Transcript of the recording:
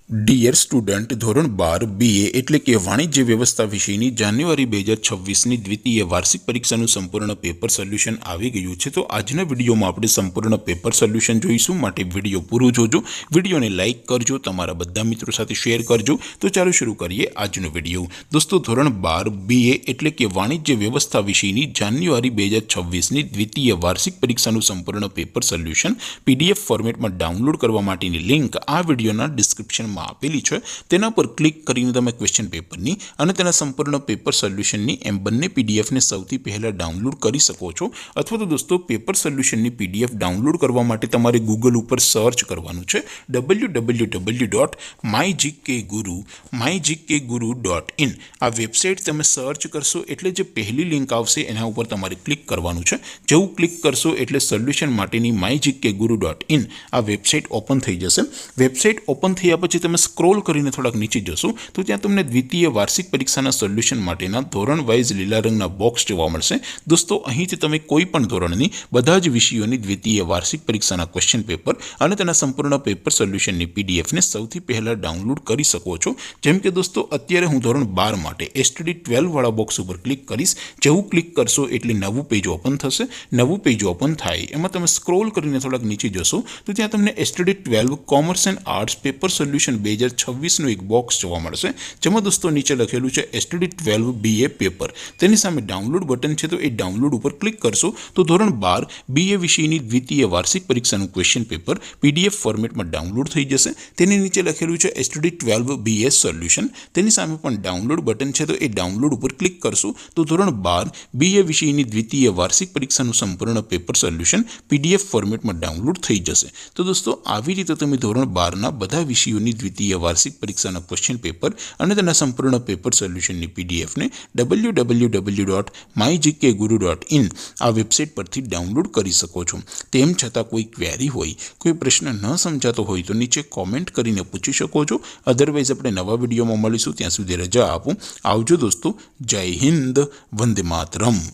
Dear student ધોરણ 12 BA એટલે કે વાણિજ્ય વ્યવસ્થા વિષયની જાન્યુઆરી 2026ની દ્વિતીય વાર્ષિક પરીક્ષાનું સંપૂર્ણ પેપર સોલ્યુશન આવી ગયું છે। તો આજના વિડીયોમાં આપણે સંપૂર્ણ પેપર સોલ્યુશન જોઈશું, માટે વિડીયો પૂરું જોજો, વિડીયોને લાઇક કરજો, તમારા બધા મિત્રો સાથે શેર કરજો। તો ચાલો શરૂ કરીએ આજનો વિડીયો। દોસ્તો ધોરણ 12 BA એટલે કે વાણિજ્ય વ્યવસ્થા વિષયની જાન્યુઆરી 2026ની દ્વિતીય વાર્ષિક પરીક્ષાનું સંપૂર્ણ પેપર સોલ્યુશન PDF ફોર્મેટમાં ડાઉનલોડ કરવા માટેની લિંક આ વિડીયોના ડિસ્ક્રિપ્શનમાં આપેલી છે। તેના પર ક્લિક કરીને તમે ક્વેશ્ચન પેપરની અને તેના સંપૂર્ણ પેપર સોલ્યુશનની એમ બંને PDF ને સૌથી પહેલા ડાઉનલોડ કરી શકો છો। અથવા તો દોસ્તો પેપર સોલ્યુશનની PDF ડાઉનલોડ કરવા માટે તમારે ગૂગલ ઉપર સર્ચ કરવાનું છે www.mygkguru.in। આ વેબસાઇટ તમે સર્ચ કરશો એટલે જે પહેલી લિંક આવશે એના ઉપર તમારે ક્લિક કરવાનું છે। જેવું ક્લિક કરશો એટલે સોલ્યુશન માટેની mygkguru.in આ વેબસાઇટ ઓપન થઈ જશે। વેબસાઇટ ઓપન થયા પછી તમે સ્ક્રોલ કરીને થોડાક નીચે જશો તો ત્યાં તમને દ્વિતીય વાર્ષિક પરીક્ષાના સોલ્યુશન માટેના ધોરણ વાઇઝ લીલા રંગના બોક્સ જોવા મળશે। દોસ્તો અહીંથી તમે કોઈ પણ ધોરણની બધા જ વિષયોની દ્વિતીય વાર્ષિક પરીક્ષાના ક્વેશ્ચન પેપર અને તેના સંપૂર્ણ પેપર સોલ્યુશનની PDF ને સૌથી પહેલા ડાઉનલોડ કરી શકો છો। જેમ કે દોસ્તો અત્યારે હું ધોરણ 12 માટે STD 12 વાળા બોક્સ ઉપર ક્લિક કરીશ। જેવું ક્લિક કરશો એટલે નવું પેજ ઓપન થશે। નવું પેજ ઓપન થાય એમાં તમે સ્ક્રોલ કરીને થોડાક નીચે જશો તો ત્યાં તમને STD 12 commerce and arts paper solution 2026નું એક બોક્સ જોવા મળશે, જેમાં દોસ્તો નીચે લખેલું છે STD 12 BA પેપર। તેની સામે ડાઉનલોડ બટન છે, તો એ ડાઉનલોડ ઉપર ક્લિક કરશો તો ધોરણ 12 BA વિષયની દ્વિતીય વાર્ષિક પરીક્ષાનું ક્વેશ્ચન પેપર PDF ફોર્મેટમાં ડાઉનલોડ થઈ જશે। તેની નીચે લખેલું છે STD 12 BA સોલ્યુશન। તેની સામે પણ ડાઉનલોડ બટન છે, તો એ ડાઉનલોડ ઉપર ક્લિક કરશો તો ધોરણ 12 BA વિષયની દ્વિતીય વાર્ષિક પરીક્ષાનું સંપૂર્ણ પેપર સોલ્યુશન PDF ફોર્મેટમાં ડાઉનલોડ થઈ જશે। તો દોસ્તો આવી રીતે તમે ધોરણ 12ના બધા વિષયોની દ્વિતીય વાર્ષિક પરીક્ષાના ક્વેશ્ચન પેપર અને તેના સંપૂર્ણ પેપર સોલ્યુશનની PDF ને www.mygkguru.in આ વેબસાઇટ પરથી ડાઉનલોડ કરી શકો છો। તેમ છતાં કોઈ ક્વેરી હોય, કોઈ પ્રશ્ન ન સમજાતો હોય તો નીચે કોમેન્ટ કરીને પૂછી શકો છો। અધરવાઇઝ આપણે નવા વિડીયોમાં મળીશું, ત્યાં સુધી રજા આપો। આવજો દોસ્તો, જય હિન્દ, વંદે માતરમ।